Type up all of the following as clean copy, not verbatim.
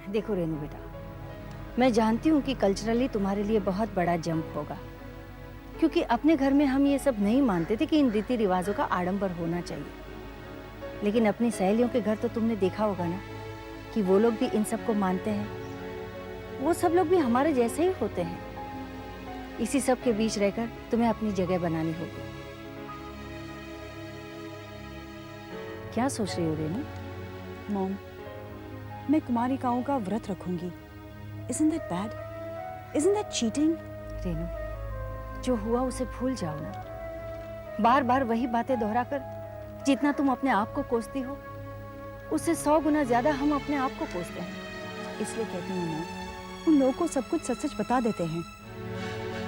देखो रेनू बेटा, मैं जानती हूँ कि कल्चरली तुम्हारे लिए बहुत बड़ा जंप होगा, क्योंकि अपने घर में हम ये सब नहीं मानते थे कि इन रीति रिवाजों का आडंबर होना चाहिए। लेकिन अपनी सहेलियों के घर तो तुमने देखा होगा ना कि वो लोग भी इन सब को मानते हैं। वो सब लोग भी हमारे जैसे ही होते हैं। इसी सब के बीच रहकर तुम्हें अपनी जगह बनानी होगी। क्या सोच रही हो रेनू? मॉम, मैं कुमारिकाओं का व्रत रखूंगी। Isn't that bad? Isn't that cheating? Renu, जो हुआ उसे भूल जाओ ना। बार बार वही बातें दोहराकर जितना तुम अपने आप को कोसती हो, उससे 100 गुना ज्यादा हम अपने आप को कोसते हैं। इसलिए कहती हूँ मॉम, उन लोगों को सब कुछ सच सच बता देते हैं।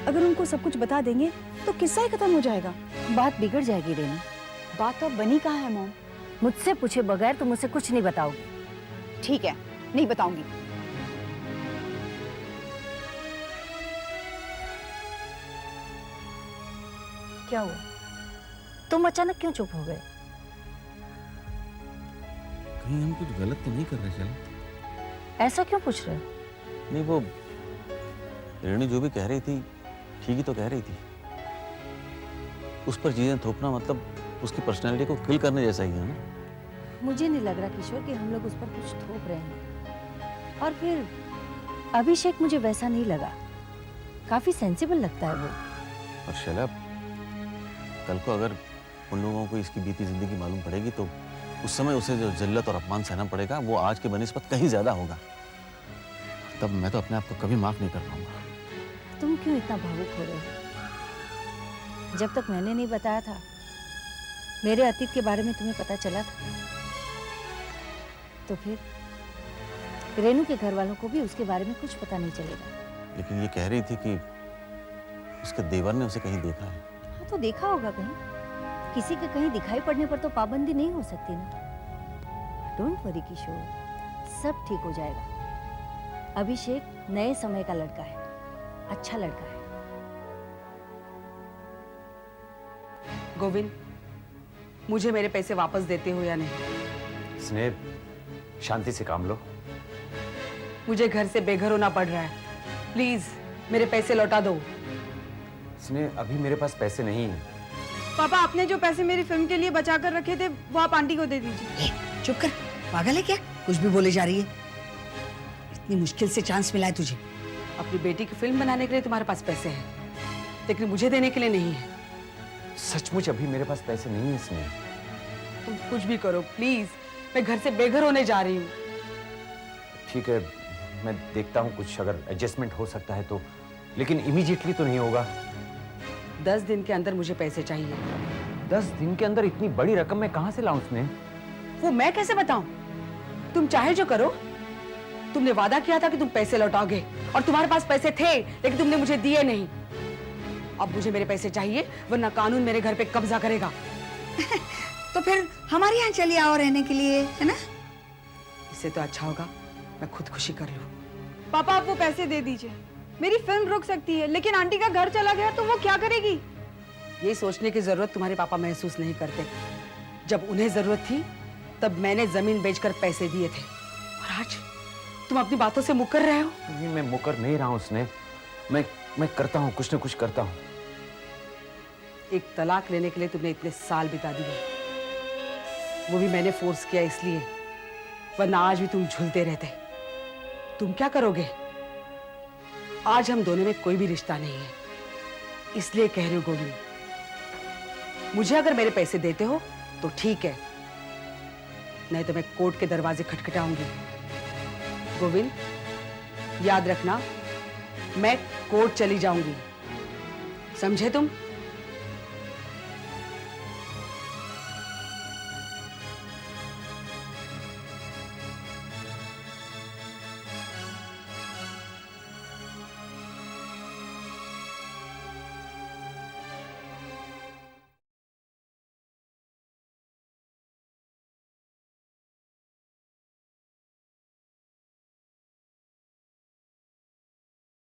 अगर उनको सब कुछ बता देंगे तो किस्सा ही खत्म हो जाएगा। बात बिगड़ जाएगी रेनू। बात तो अब बनी कहाँ है मॉम? मुझसे पूछे बगैर तुम मुझसे कुछ नहीं बताओगी। ठीक है, नहीं बताऊंगी। क्या हुआ? तुम अचानक क्यों चुप हो गए? कहीं हम कुछ गलत तो नहीं कर रहे चल? ऐसा क्यों पूछ रहे हो? नहीं, वो रेणु जो भी कह रही थी ठीक ही तो कह रही थी। उस पर चीजें थोपना मतलब उसकी पर्सनैलिटी को किल करने जैसा ही है ना। मुझे नहीं लग रहा किशोर कि हम लोग उस पर कुछ थोप रहे हैं। और फिर अभिषेक मुझे वैसा नहीं लगा। काफी सेंसिबल लगता है वो। और शैला, कल को अगर उन लोगों को इसकी बीती जिंदगी मालूम पड़ेगी तो उस समय उसे जो जिल्लत और अपमान सहना पड़ेगा वो आज के बनिस्बत कहीं ज्यादा होगा। तब मैं तो अपने आप को कभी माफ नहीं कर पाऊंगा। तुम क्यों इतना भावुक हो रहे हो? जब तक मैंने नहीं बताया था, मेरे अतीत के बारे में तुम्हें पता चला था, तो फिर रेनू के घर वालों को भी उसके बारे में कुछ पता नहीं चलेगा। लेकिन ये कह रही थी कि उसके देवर ने उसे कहीं देखा है। हाँ, तो देखा होगा कहीं। किसी के कहीं दिखाई पड़ने पर तो पाबंदी नहीं हो सकती ना। डोंट वरी किशोर, सब ठीक हो जाएगा। अभिषेक नए समय का लड़का है, अच्छा लड़का है। गोविंद, मुझे मेरे पैसे वापस देते हो या नहीं? स्नेह, शांति से काम लो। मुझे घर से बेघर होना पड़ रहा है। प्लीज मेरे पैसे लौटा दो। स्नेह, अभी मेरे पास पैसे नहीं हैं। पापा, आपने जो पैसे मेरी फिल्म के लिए बचा कर रखे थे वो आप आंटी को दे दीजिए। चुप कर, पागल है क्या? कुछ भी बोले जा रही है। इतनी मुश्किल से चांस मिला है तुझे। अपनी बेटी की फिल्म बनाने के लिए तुम्हारे पास पैसे हैं, लेकिन मुझे देने के लिए नहीं है। सचमुच अभी मेरे पास पैसे नहीं है स्नेह। तुम कुछ भी करो प्लीज, मैं घर से बेघर होने जा रही हूँ। ठीक है, मैं देखता हूँ कुछ अगर एडजस्टमेंट हो सकता है तो, लेकिन इमीडिएटली तो नहीं होगा। 10 दिन के अंदर मुझे पैसे चाहिए। 10 दिन के अंदर इतनी बड़ी रकम मैं कहाँ से लाऊं स्नेह? वो मैं कैसे बताऊं? तुम चाहे जो करो। तुमने वादा किया था कि तुम पैसे लौटाओगे, और तुम्हारे पास पैसे थे लेकिन तुमने मुझे दिए नहीं। अब मुझे मेरे पैसे चाहिए, वरना कानून मेरे घर पे कब्जा करेगा। तो फिर हमारे यहाँ चली आओ रहने के लिए, है ना? इससे तो अच्छा होगा मैं खुदकुशी कर लूं। पापा, आप वो पैसे दे दीजिए। मेरी फिल्म रुक सकती है, लेकिन आंटी का घर चला गया तो वो क्या करेगी? ये सोचने की जरूरत तुम्हारे पापा महसूस नहीं करते। जब उन्हें जरूरत थी तब मैंने जमीन बेचकर पैसे दिए थे, और आज तुम अपनी बातों से मुकर रहे हो। नहीं, मैं मुकर नहीं रहा हूँ स्नेह। मैं करता हूँ, कुछ न कुछ करता हूँ। एक तलाक लेने के लिए तुमने इतने साल बिता दिए, वो भी मैंने फोर्स किया इसलिए, वरना आज भी तुम झूलते रहते। तुम क्या करोगे? आज हम दोनों में कोई भी रिश्ता नहीं है, इसलिए कह रही हूं गोविंद, मुझे अगर मेरे पैसे देते हो तो ठीक है, नहीं तो मैं कोर्ट के दरवाजे खटखटाऊंगी। गोविंद, याद रखना, मैं कोर्ट चली जाऊंगी, समझे तुम?